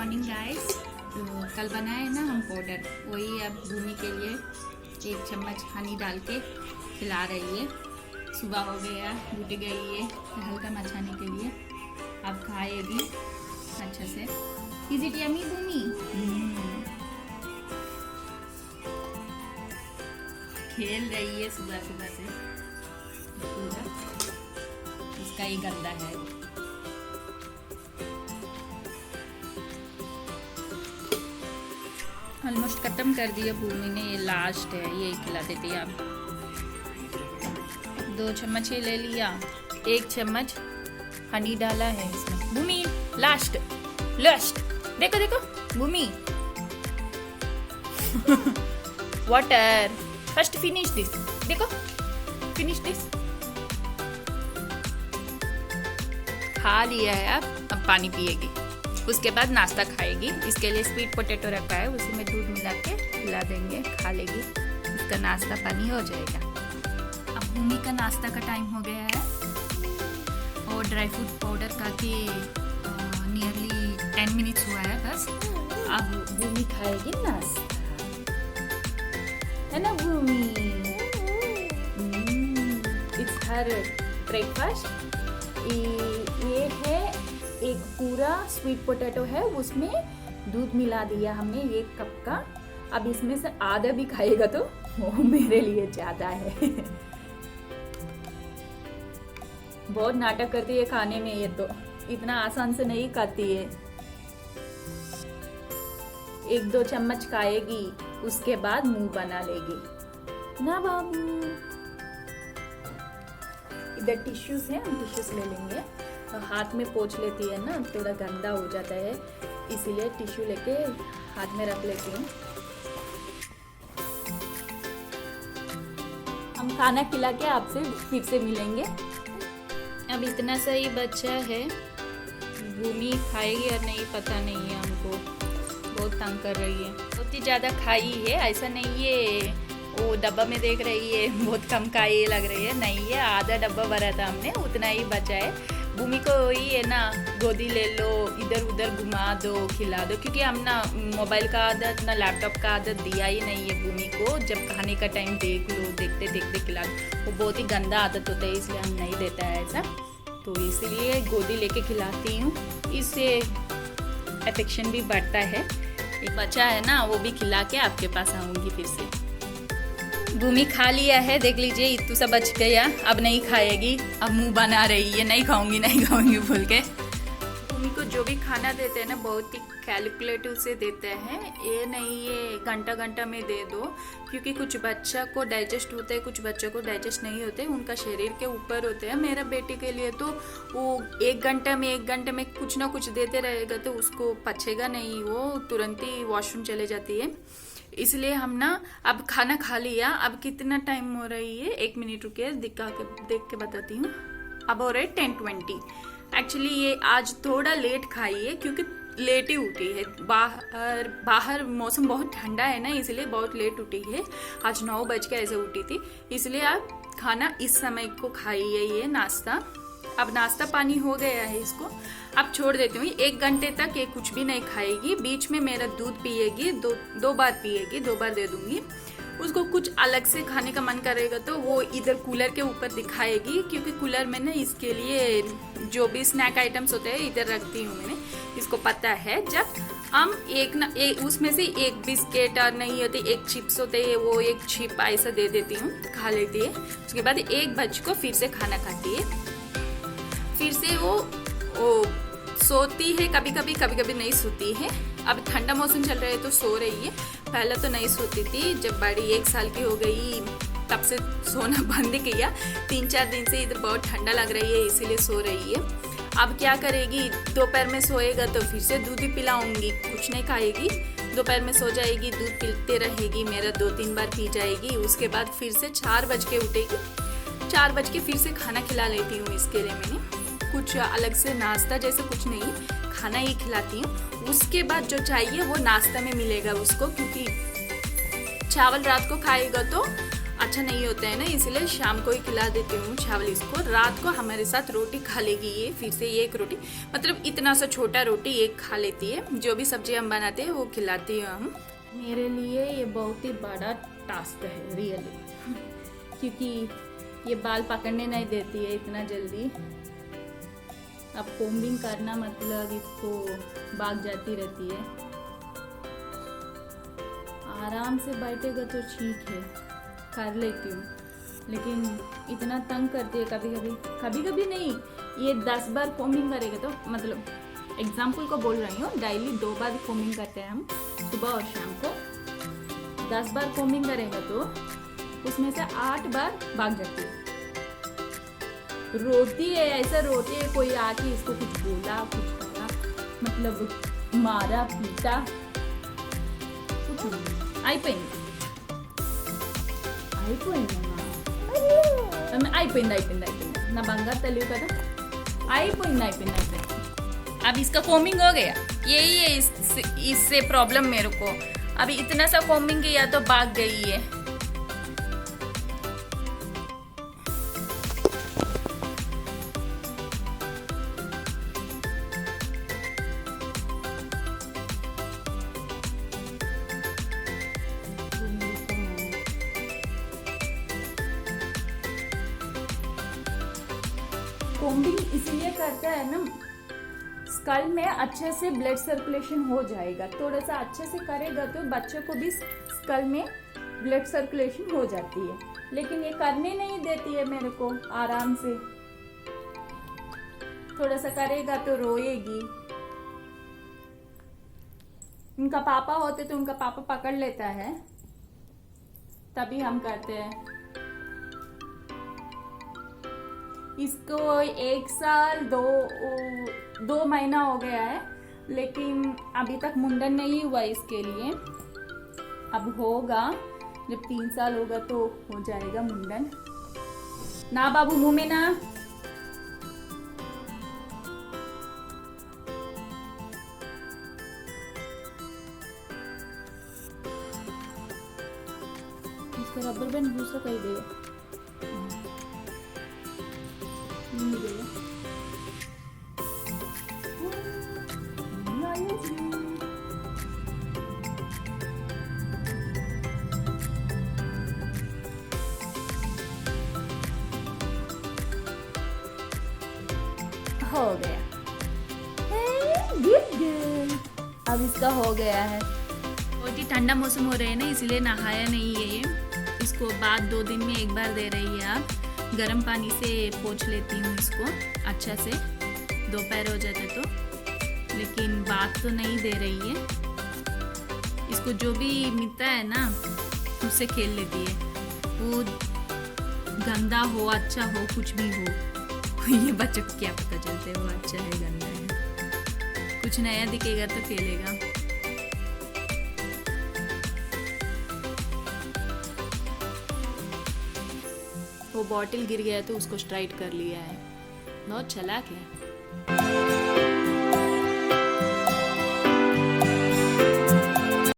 Morning guys. तो कल बनाए ना हम पाउडर, वही अब भूमि के लिए 1 चम्मच हनी डाल के खिला रही है। सुबह हो गया, उठ गई है हल्का मचाने के लिए। अब खाएगी अच्छे से। इज इट यम्मी भूमि? खेल रही है सुबह सुबह से पूरा, उसका ही गंदा है। ऑलमोस्ट खत्म कर दिया भूमि ने, ये लास्ट है, ये खिला देती है। आप 2 चम्मच ये ले लिया, 1 चम्मच हनी डाला है इसमें। भूमि लास्ट लास्ट, देखो देखो भूमि। वाटर फर्स्ट, फिनिश दिस, देखो फिनिश दिस। खा लिया है, अब पानी पिएगी, उसके बाद नाश्ता खाएगी। इसके लिए स्वीट पोटैटो रखा है, उसी में दूध मिला के खिला देंगे, खा लेगी। इसका नाश्ता पानी हो जाएगा। अब भूमि का नाश्ता का टाइम हो गया है और ड्राई फ्रूट पाउडर खा के नियरली 10 मिनट्स हुआ है बस। अब भूमि खाएगी नाश्ता, है ना भूमि? It's her breakfast. ये है एक पूरा स्वीट पोटैटो है, उसमें दूध मिला दिया हमने 1 कप का। अब इसमें से आधा भी खाएगा तो वो मेरे लिए ज्यादा है। बहुत नाटक करती है खाने में, ये तो इतना आसान से नहीं खाती है। 1-2 चम्मच खाएगी, उसके बाद मुंह बना लेगी ना बाबू। इधर टिश्यूज है, हम टिश्यूज ले लेंगे। हाथ में पोंछ लेती है ना, थोड़ा गंदा हो जाता है, इसीलिए टिश्यू लेके हाथ में रख लेती हूँ। हम खाना खिला के आपसे फिर से मिलेंगे। अब इतना सही बच्चा है, भूमि खाएगी और नहीं पता नहीं है हमको, बहुत तंग कर रही है। बहुत ही ज़्यादा खाई है, ऐसा नहीं है वो डब्बा में देख रही है बहुत कम खाई लग रही है, नहीं है आधा डब्बा भरा था हमने, उतना ही बचा है। भूमि को वही है ना, गोदी ले लो, इधर उधर घुमा दो, खिला दो, क्योंकि हम ना मोबाइल का आदत ना लैपटॉप का आदत दिया ही नहीं है भूमि को। जब खाने का टाइम देख लो, देखते देखते खिला दो, वो बहुत ही गंदा आदत होता है, इसलिए हम नहीं देता है ऐसा। तो इसलिए गोदी लेके खिलाती हूँ, इससे अफेक्शन भी बढ़ता है। एक बच्चा है ना, वो भी खिला के आपके पास आऊँगी फिर से। भूमि खा लिया है, देख लीजिए इतू सा बच गया, अब नहीं खाएगी, अब मुंह बना रही है, नहीं खाऊंगी बोल के। भूमि को जो भी खाना देते हैं ना, बहुत ही कैलकुलेटिव से देते हैं, ये नहीं ये घंटा में दे दो, क्योंकि कुछ बच्चा को डाइजेस्ट होता है, कुछ बच्चों को डाइजेस्ट नहीं होते, उनका शरीर के ऊपर होते हैं। मेरा बेटी के लिए तो वो 1 घंटे में कुछ ना कुछ देते रहेगा तो उसको पचेगा नहीं, वो तुरंत ही वॉशरूम चले जाती है। इसलिए हम ना अब खाना खा लिया। अब कितना टाइम हो रही है, 1 मिनट रुके, देख के बताती हूँ। अब हो रहे 10:20। एक्चुअली ये आज थोड़ा लेट खाई है, क्योंकि लेट ही उठी है। बाहर मौसम बहुत ठंडा है ना, इसलिए बहुत लेट उठी है। आज 9 बज के ऐसे उठी थी, इसलिए अब खाना इस समय को खाई है ये नाश्ता। अब नाश्ता पानी हो गया है, इसको अब छोड़ देती हूँ। 1 घंटे तक ये कुछ भी नहीं खाएगी, बीच में मेरा दूध पिएगी, दो बार पिएगी, 2 बार दे दूंगी। उसको कुछ अलग से खाने का मन करेगा तो वो इधर कूलर के ऊपर दिखाएगी, क्योंकि कूलर में ना इसके लिए जो भी स्नैक आइटम्स होते हैं इधर रखती हूँ मैंने, इसको पता है। जब हम उसमें से 1 बिस्किट और नहीं होते, 1 चिप्स होते हैं, वो 1 चिप ऐसा दे देती हूँ, खा लेती है। उसके बाद 1 बज को फिर से खाना खाती है, फिर से वो सोती है, कभी कभी नहीं सोती है। अब ठंडा मौसम चल रहा है तो सो रही है, पहले तो नहीं सोती थी। जब बड़ी 1 साल की हो गई तब से सोना बंद किया। 3-4 दिन से इधर बहुत ठंडा लग रही है, इसीलिए सो रही है। अब क्या करेगी, दोपहर में सोएगा तो फिर से दूध ही पिलाऊंगी, कुछ नहीं खाएगी। दोपहर में सो जाएगी, दूध पीते रहेगी, मेरा 2-3 बार पी जाएगी। उसके बाद फिर से 4 बज के उठेगी, 4 बज के फिर से खाना खिला लेती हूँ। इसके लिए मैंने कुछ अलग से नाश्ता जैसे कुछ नहीं, खाना ही खिलाती हूँ। उसके बाद जो चाहिए वो नाश्ता में मिलेगा उसको, क्योंकि चावल रात को खाएगा तो अच्छा नहीं होता है ना, इसलिए शाम को ही खिला देती हूँ चावल इसको। रात को हमारे साथ रोटी खा लेगी ये, फिर से ये एक रोटी, मतलब इतना सा छोटा रोटी एक खा लेती है। जो भी सब्जी हम बनाते हैं वो खिलाती हूँ हम। मेरे लिए ये बहुत ही बड़ा टास्क है रियली, क्योंकि ये बाल पकड़ने नहीं देती है इतना जल्दी। अब कोम्बिंग करना मतलब इसको भाग जाती रहती है। आराम से बैठेगा तो ठीक है, कर लेती हूँ, लेकिन इतना तंग करती है कभी कभी नहीं। ये 10 बार कोम्बिंग करेगा तो, मतलब एग्जाम्पल को बोल रही हूँ, डेली 2 बार कोम्बिंग करते हैं हम, सुबह और शाम को। 10 बार कोम्बिंग करेगा तो उसमें से 8 बार भाग जाती है। रोती है, ऐसा रोती है, कोई आके इसको कुछ बोला, कुछ करा, मतलब मारा पीटा, कुछ नहीं। అయిపోయింది నా బంగారు తెలియదు కదా, అయిపోయింది। अब इसका कोमिंग हो गया, यही है इससे प्रॉब्लम मेरे को। अभी इतना सा कोमिंग किया तो भाग गई है। कोम्बिंग इसलिए करता है ना, स्कल में अच्छे से ब्लड सर्कुलेशन हो जाएगा। थोड़ा सा अच्छे से करेगा तो बच्चों को भी स्कल में ब्लड सर्कुलेशन हो जाती है, लेकिन ये करने नहीं देती है मेरे को आराम से। थोड़ा सा करेगा तो रोएगी। उनका पापा होते तो उनका पापा पकड़ लेता है, तभी हम करते हैं। इसको 1 साल 2 महीना हो गया है, लेकिन अभी तक मुंडन नहीं हुआ इसके लिए। अब होगा, जब 3 साल होगा तो हो जाएगा मुंडन। ना बाबू मुंह में ना। इसका रबर बैंड दूसरा कहीं दे। हो गया, अब इसका हो गया है। बहुत ही ठंडा मौसम हो रहा है ना, इसलिए नहाया नहीं है ये। इसको बाद 2 दिन में 1 बार दे रही है। आप गर्म पानी से पोंछ लेती हूँ इसको अच्छा से, दोपहर हो जाते तो, लेकिन बात तो नहीं दे रही है। इसको जो भी मिलता है ना उससे खेल लेती है, वो गंदा हो अच्छा हो कुछ भी हो, ये बच्चों को क्या पता चलता है वो अच्छा है गंदा है। कुछ नया दिखेगा तो खेलेगा। वो बॉटल गिर गया तो उसको स्ट्राइट कर लिया है। बहुत चालाक है।